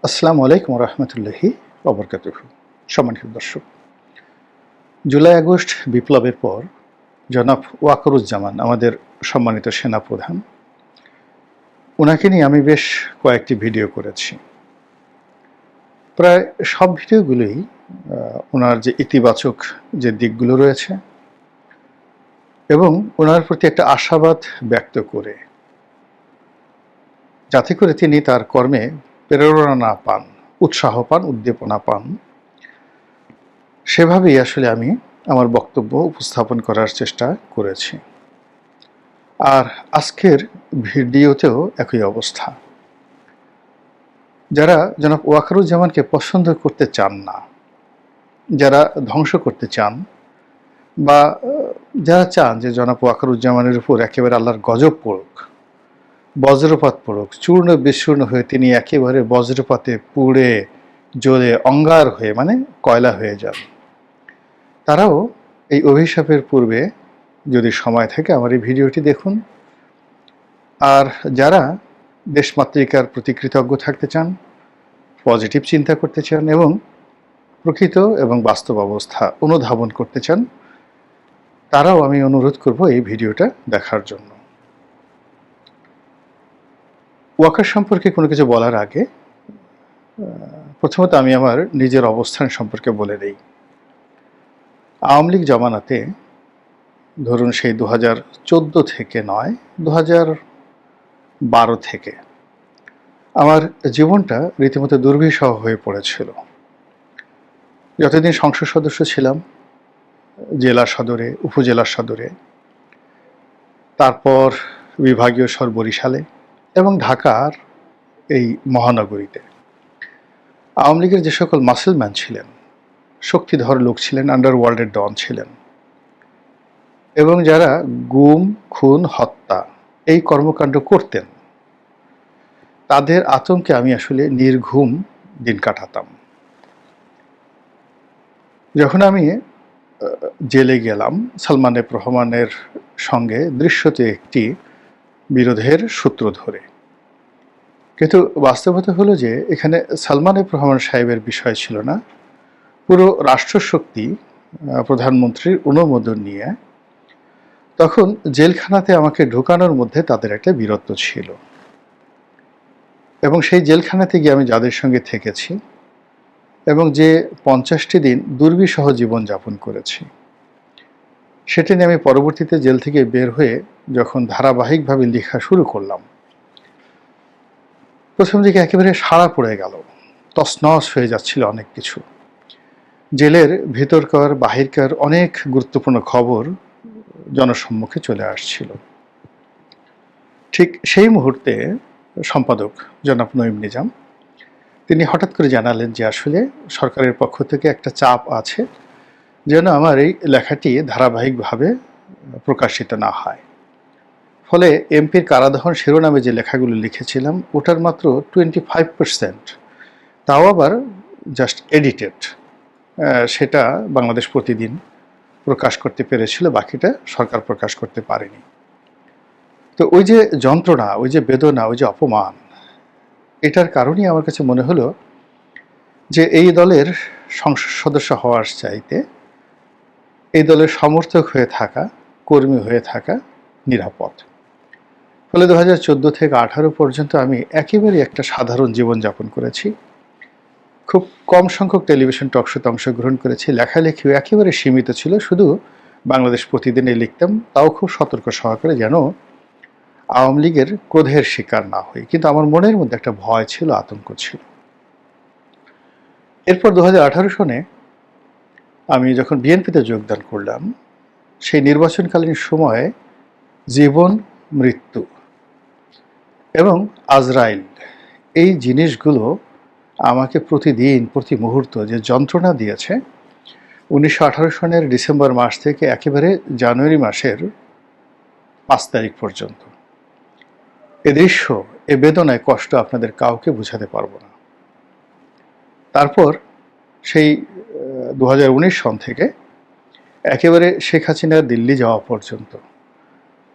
আসসালামু আলাইকুম রহমতুল্লাহি ওবরকাতুহু। সম্মানিত দর্শক, জুলাই আগস্ট বিপ্লবের পর জনাব ওয়াকারুজ্জামান আমাদের সম্মানিত সেনাপ্রধান, ওনাকে নিয়ে আমি বেশ কয়েকটি ভিডিও করেছি। প্রায় সব ভিডিওগুলোই ওনার যে ইতিবাচক যে দিকগুলো রয়েছে এবং ওনার প্রতি একটা আশাবাদ ব্যক্ত করে, যাতে করে তিনি তার কর্মে প্রেরণা পান, উৎসাহ পান, উদ্দীপনা পান, সেভাবেই আসলে আমি আমার বক্তব্য উপস্থাপন করার চেষ্টা করেছি। আর আজকের ভিডিওতেও একই অবস্থা। যারা জনাব ওয়াকারুজ্জামানকে পছন্দ করতে চান না, যারা ধ্বংস করতে চান, বা যারা চান যে জনাব ওয়াকারুজ্জামানের উপর একেবারে আল্লাহর গজব পড়ুক, বজ্রপাত পড়ুক, চূর্ণ বিচূর্ণ হয়ে তিনি একেবারে বজ্রপাতে পুড়ে জ্বলে অঙ্গার হয়ে, মানে কয়লা হয়ে যান, তারাও এই অভিশাপের পূর্বে যদি সময় থাকে আমার এই ভিডিওটি দেখুন। আর যারা দেশমাতৃকার প্রতি কৃতজ্ঞ থাকতে চান, পজিটিভ চিন্তা করতে চান এবং প্রকৃত এবং বাস্তব অবস্থা অনুধাবন করতে চান, তারাও আমি অনুরোধ করব এই ভিডিওটা দেখার জন্য। ওয়াকার সম্পর্কে কোনো কিছু বলার আগে প্রথমত আমি আমার নিজের অবস্থান সম্পর্কে বলে দিই। আওয়ামী লীগ জমানাতে, ধরুন সেই 2014 থেকে নয়, 2012 থেকে আমার জীবনটা রীতিমতো দুর্বিষহ হয়ে পড়েছিল। যতদিন সংসদ সদস্য ছিলাম, জেলা সদরে, উপজেলা সদরে, তারপর বিভাগীয় শহর বরিশালে এবং ঢাকার এই মহানগরীতে আওয়ামী লীগের যে সকল মাসেলম্যান ছিলেন, শক্তিধর লোক ছিলেন, আন্ডারওয়ার্ল্ডের ডন ছিলেন এবং যারা গুম, খুন, হত্যা এই কর্মকাণ্ড করতেন, তাদের আতঙ্কে আমি আসলে নির্ঘুম দিন কাটাতাম। যখন আমি জেলে গেলাম সালমান এফ রহমানের সঙ্গে দৃশ্যত একটি বিরোধের সূত্র ধরে, কিন্তু বাস্তবতা হলো যে এখানে সালমান এফ রহমান সাহেবের বিষয় ছিল না। পুরো রাষ্ট্রশক্তি প্রধানমন্ত্রীর অনুমোদন নিয়ে তখন জেলখানাতে আমাকে ঢোকানোর মধ্যে তাদের একটা বীরত্ব ছিল এবং সেই জেলখানাতে গিয়ে আমি যাদের সঙ্গে থেকেছি এবং যে 50টি দিন দুর্বিষহ জীবনযাপন করেছি, সেটা নিয়ে আমি পরবর্তীতে জেল থেকে বের হয়ে যখন ধারাবাহিকভাবে লেখা শুরু করলাম, প্রথম দিকে একেবারে সাড়া পড়ে গেল, তছনছ হয়ে যাচ্ছিল অনেক কিছু। জেলের ভেতরকার বাহিরকার অনেক গুরুত্বপূর্ণ খবর জনসম্মুখে চলে আসছিল। ঠিক সেই মুহূর্তে সম্পাদক জনাব নঈম নিজাম তিনি হঠাৎ করে জানালেন যে আসলে সরকারের পক্ষ থেকে একটা চাপ আছে যেন আমার এই লেখাটি ধারাবাহিকভাবে প্রকাশিত না হয়। ফলে এমপির কারাদহন শিরোনামে যে লেখাগুলো লিখেছিলাম ওটার মাত্র 25%, তাও আবার জাস্ট এডিটেড, সেটা বাংলাদেশ প্রতিদিন প্রকাশ করতে পেরেছিল, বাকিটা সরকার প্রকাশ করতে পারেনি। তো ওই যে যন্ত্রণা, ওই যে বেদনা, ওই যে অপমান, এটার কারণেই আমার কাছে মনে হলো যে এই দলের সংসদ সদস্য হওয়ার চাইতে এই দলের সমর্থক হয়ে থাকা, কর্মী হয়ে থাকা নিরাপদ। ফলে 2014 থেকে 2018 পর্যন্ত আমি একেবারে একটা সাধারণ জীবনযাপন করেছি। খুব কম সংখ্যক টেলিভিশন টকশোতে অংশগ্রহণ করেছি। লেখালেখিও একেবারে সীমিত ছিল, শুধু বাংলাদেশ প্রতিদিনে লিখতাম, তাও খুব সতর্ক সহকারে, যেন আওয়ামী লীগের ক্রোধের শিকার না হই। কিন্তু আমার মনের মধ্যে একটা ভয় ছিল, আতঙ্ক ছিল। এরপর 2018 সনে আমি যখন বিএনপিতে যোগদান করলাম, সেই নির্বাচনকালীন সময়ে জীবন, মৃত্যু এবং আজরাইল, এই জিনিসগুলো আমাকে প্রতিদিন, প্রতি মুহূর্ত যে যন্ত্রণা দিয়েছে, 1918 সনের ডিসেম্বর মাস থেকে একেবারে জানুয়ারি মাসের 5 তারিখ পর্যন্ত, এ দৃশ্য, এ বেদনায় কষ্ট আপনাদের কাউকে বোঝাতে পারবো না। তারপর সেই 2019 সন থেকে একেবারে শেখ হাসিনা দিল্লি যাওয়া পর্যন্ত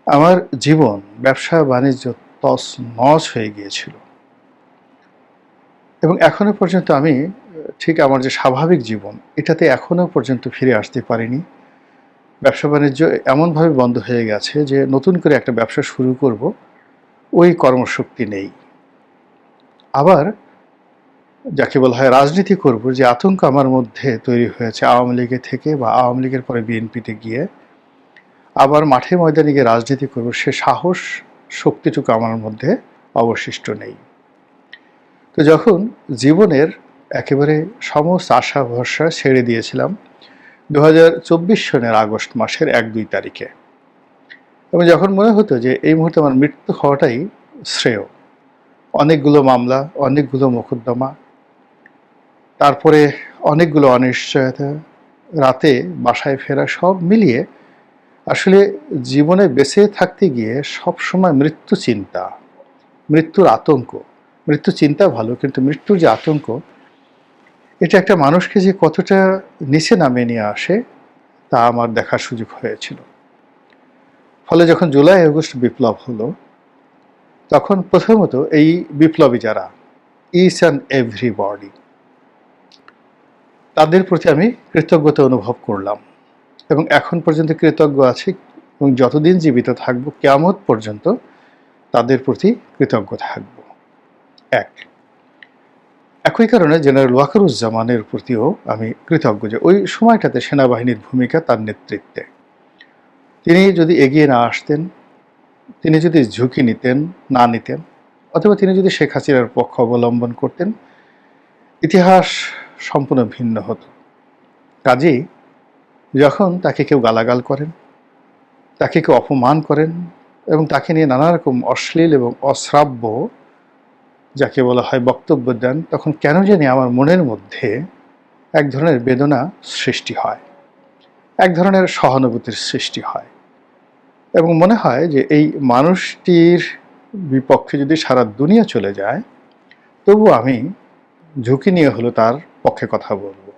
আমার জীবন, ব্যবসা বাণিজ্য তছনছ হয়ে গিয়েছিল। এবং এখনো পর্যন্ত আমি ঠিক আমার যে স্বাভাবিক জীবন এটাতে এখনো পর্যন্ত ফিরে আসতে পারিনি। ব্যবসা বাণিজ্য এমনভাবে বন্ধ হয়ে গেছে যে নতুন করে একটা ব্যবসা শুরু করব, ওই কর্মশক্তি নেই। আবার যাকে বলা হয় রাজনীতি করব, যে আতঙ্ক আমার মধ্যে তৈরি হয়েছে আওয়ামী লীগের থেকে বা আওয়ামী লীগের পরে বিএনপিতে গিয়ে আবার মাঠে ময়দানে গিয়ে রাজনীতি করব, সে সাহস শক্তিটুকু আমার মধ্যে অবশিষ্ট নেই। তো যখন জীবনের একেবারে সমস্ত আশা ভরসা ছেড়ে দিয়েছিলাম 2024 সনের আগস্ট মাসের 1-2 তারিখে, এবং যখন মনে হতো যে এই মুহূর্তে আমার মৃত্যু হওয়াটাই শ্রেয়, অনেকগুলো মামলা, অনেকগুলো মোকদ্দমা, তারপরে অনেকগুলো অনিশ্চয়তা, রাতে বাসায় ফেরা, সব মিলিয়ে আসলে জীবনে বেঁচে থাকতে গিয়ে সবসময় মৃত্যু চিন্তা, মৃত্যুর আতঙ্ক। মৃত্যু চিন্তা ভালো, কিন্তু মৃত্যুর যে আতঙ্ক, এটা একটা মানুষকে যে কতটা নিচে নামিয়ে নিয়ে আসে তা আমার দেখার সুযোগ হয়েছিল। ফলে যখন জুলাই আগস্ট বিপ্লব হলো, তখন প্রথমত এই বিপ্লবী যারা, ইচ অ্যান্ড এভরিবডি, তাদের প্রতি আমি কৃতজ্ঞতা অনুভব করলাম এবং এখন পর্যন্ত কৃতজ্ঞ আছি, এবং যতদিন জীবিত থাকব কিয়ামত পর্যন্ত তাদের প্রতি কৃতজ্ঞ থাকব। একই কারণে জেনারেল ওয়াকারুজ্জামানের প্রতিও আমি কৃতজ্ঞ যে ওই সময়টাতে সেনাবাহিনীর ভূমিকা, তার নেতৃত্বে তিনি যদি এগিয়ে না আসতেন, তিনি যদি ঝুঁকি না নিতেন, অথবা তিনি যদি শেখ হাসিনার পক্ষ অবলম্বন করতেন, ইতিহাস সম্পূর্ণ ভিন্ন হতো। কাজেই যখন তাকে কেউ গালাগাল করেন, তাকে কেউ অপমান করেন এবং তাকে নিয়ে নানা রকম অশ্লীল এবং অশ্রাব্য যাকে বলা হয় বক্তব্য দেন, তখন কেন জানি আমার মনের মধ্যে এক ধরনের বেদনা সৃষ্টি হয়, এক ধরনের সহানুভূতির সৃষ্টি হয়, এবং মনে হয় যে এই মানুষটির বিপক্ষে যদি সারা দুনিয়া চলে যায়, তবু আমি ঝুঁকি নিয়ে হলো তার পক্ষে কথা বলবো।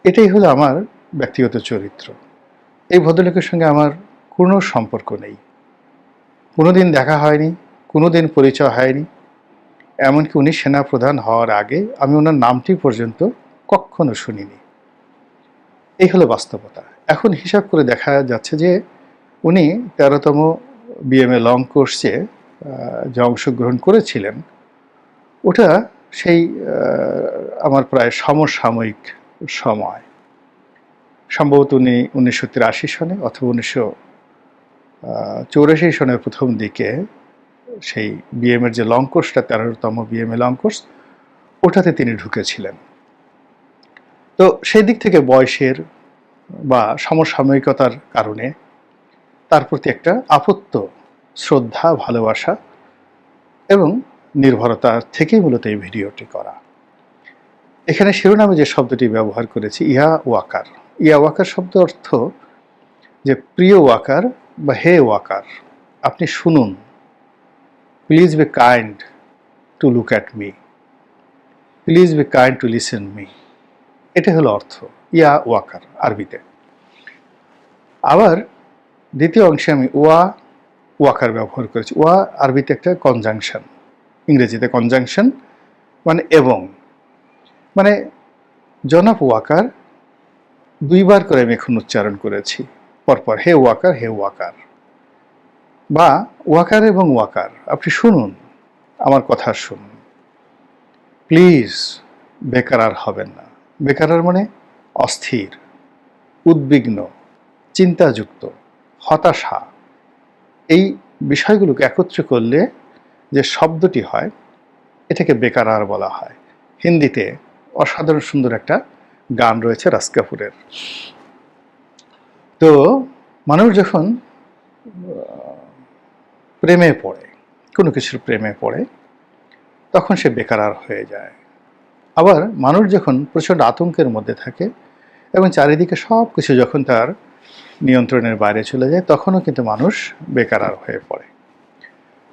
এটাই হলো আমার ব্যক্তিগত চরিত্র। এই ভদ্রলোকের সঙ্গে আমার কোনো সম্পর্ক নেই, কোনোদিন দেখা হয়নি, কোনোদিন পরিচয় হয়নি। এমনকি উনি সেনাপ্রধান হওয়ার আগে আমি ওনার নামটি পর্যন্ত কখনো শুনিনি। এই হলো বাস্তবতা। এখন হিসাব করে দেখা যাচ্ছে যে উনি 13তম বিএমএ লং কোর্সে যে অংশগ্রহণ করেছিলেন, ওটা সেই আমার প্রায় সমসাময়িক সময়, সম্ভবত উনি 1983 সনে অথবা 1984 সনের প্রথম দিকে সেই বিএমএর যে লং কোর্সটা, 13তম বিএমএ লং কোর্স, ওটাতে তিনি ঢুকেছিলেন। তো সেই দিক থেকে বয়সের বা সমসাময়িকতার কারণে তার প্রতি একটা আপত্ত শ্রদ্ধা, ভালোবাসা এবং নির্ভরতা থেকেই মূলত এই ভিডিওটি করা। এখানে শিরোনামে যে শব্দটি ব্যবহার করেছি, ইয়া ওয়াকার, ইয়া ওয়াকার শব্দ অর্থ যে প্রিয় ওয়াকার বা হে ওয়াকার, আপনি শুনুন, please be kind to look at me, please be kind to listen me. এটা হলো অর্থ ইয়া ওয়াকার আরবিতে। আবার দ্বিতীয় অংশে আমি ওয়াকার ব্যবহার করেছি। ওয়া আরবিতে একটা কনজাংশন, ইংরেজিতে কনজাংশন মানে এবং, মানে জনাব ওয়াকার দুইবার করে আমি এখন উচ্চারণ করেছি পরপর, হে ওয়াকার, হে ওয়াকার, বা ওয়াকার এবং ওয়াকার, আপনি শুনুন, আমার কথা শুনুন, প্লিজ বেকার আর হবেন না। বেকার মানে অস্থির, উদ্বিগ্ন, চিন্তাযুক্ত, হতাশা, এই বিষয়গুলোকে একত্রে করলে যে শব্দটি হয়, এটাকে বেকারার বলা হয়। হিন্দিতে অসাধারণ সুন্দর একটা গান রয়েছে রাজ কাপুরের। তো মানুষ যখন প্রেমে পড়ে, কোনো কিছুর প্রেমে পড়ে, তখন সে বেকারার হয়ে যায়। আবার মানুষ যখন প্রচণ্ড আতঙ্কের মধ্যে থাকে এবং চারিদিকে সব কিছু যখন তার নিয়ন্ত্রণের বাইরে চলে যায়, তখনও কিন্তু মানুষ বেকারার হয়ে পড়ে।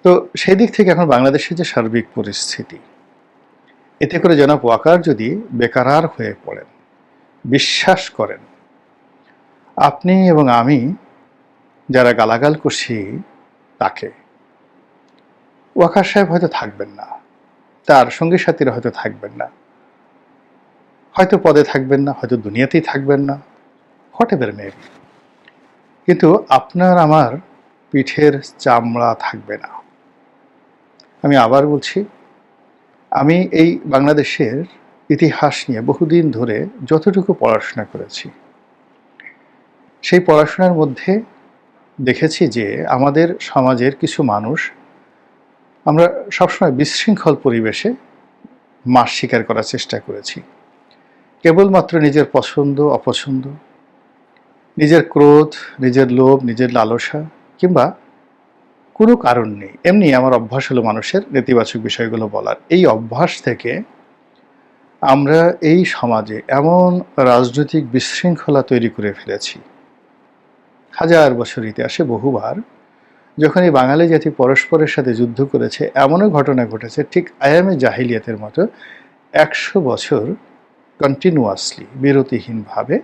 তো সেই দিক থেকে এখন বাংলাদেশের যে সার্বিক পরিস্থিতি, এতে করে জনাব ওয়াকার যদি বেকারার হয়ে পড়েন, বিশ্বাস করেন, আপনি এবং আমি যারা গালাগাল করছি তাকে, ওয়াকার সাহেব হয়তো থাকবেন না, তার সঙ্গী সাথীরা হয়তো থাকবেন না, হয়তো পদে থাকবেন না, হয়তো দুনিয়াতেই থাকবেন না, হোয়াটএভার মেবি, কিন্তু আপনার আমার পিঠের চামড়া থাকবে না। আমি আবার বলছি, আমি এই বাংলাদেশের ইতিহাস নিয়ে বহুদিন ধরে যতটুকু পড়াশোনা করেছি, সেই পড়াশোনার মধ্যে দেখেছি যে আমাদের সমাজের কিছু মানুষ, আমরা সবসময় বিশৃঙ্খল পরিবেশে মাস শিকার করার চেষ্টা করেছি। কেবলমাত্র নিজের পছন্দ অপছন্দ, নিজের ক্রোধ, নিজের লোভ, নিজের লালসা, কিংবা কোনো কারণ নেই, এমনি আমার অভ্যাস হলো মানুষের নেতিবাচক বিষয়গুলো বলার। এই অভ্যাস থেকে আমরা এই সমাজে এমন রাজনৈতিক বিশৃঙ্খলা তৈরি করে ফেলেছি। হাজার বছর ইতিহাসে বহুবার যখন এই বাঙালি জাতি পরস্পরের সাথে যুদ্ধ করেছে, এমনও ঘটনা ঘটেছে ঠিক আয়ামে জাহিলিয়াতের মতো 100 বছর কন্টিনিউয়াসলি বিরতিহীনভাবে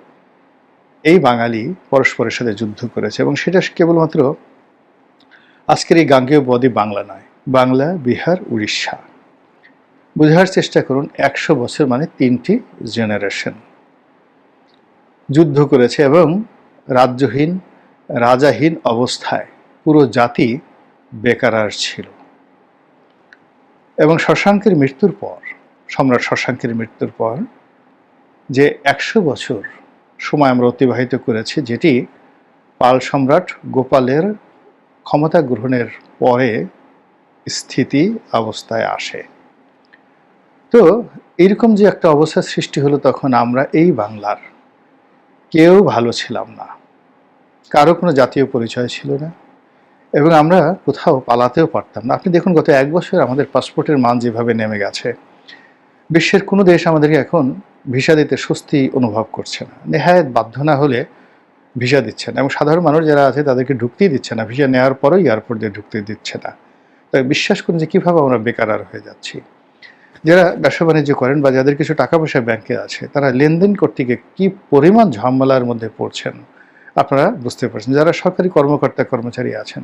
এই বাঙালি পরস্পরের সাথে যুদ্ধ করেছে। এবং সেটা কেবলমাত্র আজকের এই গাঙ্গেয় বদ্বীপ বাংলা নয়, বাংলা, বিহার, উড়িষ্যা। বোঝার চেষ্টা করুন, 100 বছর মানে 3টি জেনারেশন যুদ্ধ করেছে এবং রাজ্যহীন, রাজাহীন অবস্থায় পুরো জাতি বেকারার ছিল। এবং শশাঙ্কের মৃত্যুর পর, সম্রাট শশাঙ্কের মৃত্যুর পর যে 100 বছর সময় আমরা অতিবাহিত করেছি, যেটি পাল সম্রাট গোপালের ক্ষমতা গ্রহণের পরে স্থিতি অবস্থায় আসে। তো এরকম যে একটা অবস্থার সৃষ্টি হলো, তখন আমরা এই বাংলার কেউ ভালো ছিলাম না, কারো কোনো জাতীয় পরিচয় ছিল না, এবং আমরা কোথাও পালাতেও পারতাম না। আপনি দেখুন, গত 1 বছর আমাদের পাসপোর্টের মান যেভাবে নেমে গেছে, বিশ্বের কোনো দেশ আমাদেরকে এখন ভিসা দিতে স্বস্তি অনুভব করছে না, নেহায়েত বাধ্য না হলে ভিসা দিচ্ছে না, এবং সাধারণ মানুষ যারা আছে তাদেরকে ঢুকতেই দিচ্ছে না, ভিসা নেওয়ার পরেও এয়ারপোর্ট দিয়ে ঢুকতে দিচ্ছে না। তাই বিশ্বাস করুন যে কীভাবে আমরা বেকার হয়ে যাচ্ছি। যারা ব্যবসা বাণিজ্য করেন বা যাদের কিছু টাকা পয়সা ব্যাংকে আছে, তারা লেনদেন করতে গিয়ে কী পরিমাণ ঝামেলার মধ্যে পড়ছেন আপনারা বুঝতে পারছেন। যারা সরকারি কর্মকর্তা কর্মচারী আছেন,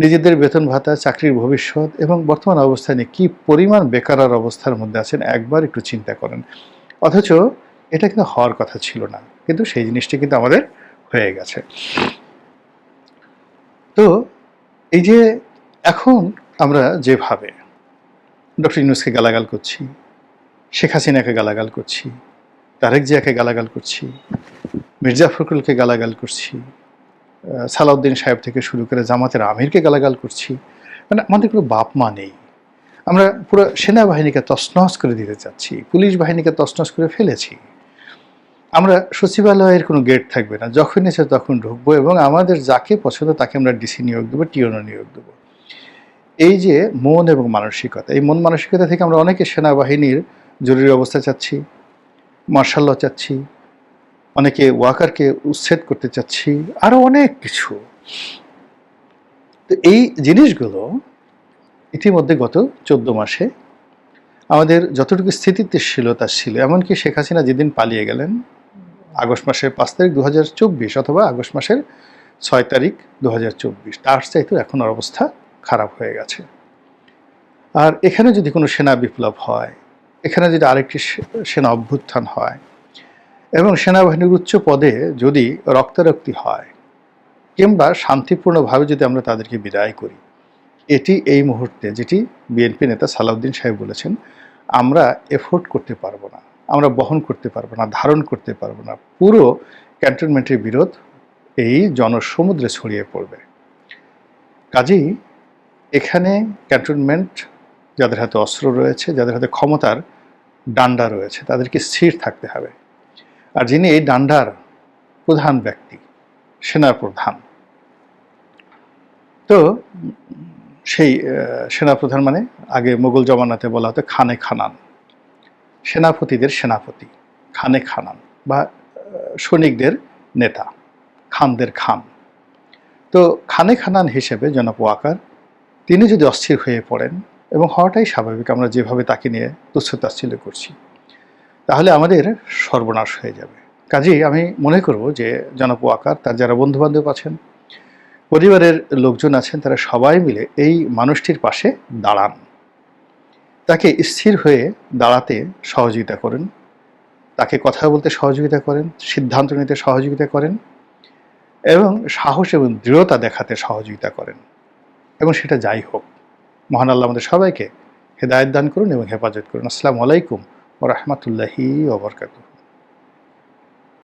নিজেদের বেতন ভাতা, চাকরির ভবিষ্যৎ এবং বর্তমান অবস্থা নিয়ে কী পরিমাণ বেকার অবস্থার মধ্যে আছেন, একবার একটু চিন্তা করেন। অথচ এটা কিন্তু হওয়ার কথা ছিল না, কিন্তু সেই জিনিসটি কিন্তু আমাদের হয়ে গেছে। তো এই যে এখন আমরা যেভাবে ডক্টর ইউনূসকে গালাগাল করছি, শেখ হাসিনাকে গালাগাল করছি, তারেক জিয়াকে গালাগাল করছি, মির্জা ফখরুলকে গালাগাল করছি, সালাউদ্দিন সাহেব থেকে শুরু করে জামাতের আমিরকে গালাগাল করছি, মানে আমাদের কোনো বাপ মা নেই। আমরা পুরো সেনাবাহিনীকে তছনছ করে দিতে চাচ্ছি, পুলিশ বাহিনীকে তছনছ করে ফেলেছি। আমরা সচিবালয়ের কোনো গেট থাকবে না, যখন এসে তখন ঢুকবো, এবং আমাদের যাকে পছন্দ তাকে আমরা ডিসি নিয়োগ দেবো, টিওনো নিয়োগ দেবো। এই যে মন এবং মানসিকতা, এই মন মানসিকতা থেকে আমরা অনেকে সেনাবাহিনীর জরুরি অবস্থা চাচ্ছি, মার্শাল ল চাচ্ছি, অনেকে ওয়াকারকে উচ্ছেদ করতে চাচ্ছি, আরও অনেক কিছু। তো এই জিনিসগুলো ইতিমধ্যে গত 14 মাসে আমাদের যতটুকু স্থিতিশীলতা ছিল, এমনকি শেখ হাসিনা যেদিন পালিয়ে গেলেন আগস্ট মাসের 5 তারিখ 2024 অথবা আগস্ট মাসের 6 তারিখ 2024, তার চাইতেও এখন অবস্থা খারাপ হয়ে গেছে। আর এখানে যদি কোনো সেনা বিপ্লব হয়, এখানে যদি আরেকটি সেনা অভ্যুত্থান হয়, এবং সেনাবাহিনীর উচ্চ পদে যদি রক্তারক্তি হয়, কিংবা শান্তিপূর্ণভাবে যদি আমরা তাদেরকে বিদায় করি, এটি এই মুহূর্তে, যেটি বিএনপি নেতা সালাউদ্দিন সাহেব বলেছেন, আমরা এফোর্ড করতে পারবো না, আমরা বহন করতে পারবো না, ধারণ করতে পারবো না। পুরো ক্যান্টনমেন্টের বিরোধ এই জনসমুদ্রে ছড়িয়ে পড়বে। কাজেই এখানে ক্যান্টনমেন্ট, যাদের হাতে অস্ত্র রয়েছে, যাদের হাতে ক্ষমতার ডান্ডা রয়েছে, তাদেরকে স্থির থাকতে হবে। আর যিনি এই ডান্ডার প্রধান ব্যক্তি, সেনাপ্রধান, তো সেই সেনাপ্রধান মানে আগে মোগল জমানাতে বলা হতো খানে খানান, সেনাপতিদের সেনাপতি, খানে খানান, বা সৈনিকদের নেতা, খানদের খান। তো খানে খানান হিসেবে জনাব ওয়াকার, তিনি যদি অস্থির হয়ে পড়েন, এবং হওয়াটাই স্বাভাবিক, আমরা যেভাবে তাকে নিয়ে তুচ্ছ-তাচ্ছিল্য করছি, তাহলে আমাদের সর্বনাশ হয়ে যাবে। কাজেই আমি মনে করব যে জনাব ওয়াকার, তার যারা বন্ধুবান্ধব আছেন, পরিবারের লোকজন আছেন, তারা সবাই মিলে এই মানুষটির পাশে দাঁড়ান। তাকে স্থির হয়ে দাঁড়াতে সহযোগিতা করেন, তাকে কথা বলতে সহযোগিতা করেন, সিদ্ধান্ত নিতে সহযোগিতা করেন এবং সাহস এবং দৃঢ়তা দেখাতে সহযোগিতা করেন, এবং সেটা যাই হোক। মহান আল্লাহ আমাদের সবাইকে হেদায়েত দান করুন এবং হেফাজত করুন। আসসালামু আলাইকুম ওয়া রাহমাতুল্লাহি ওয়া বারাকাতুহু।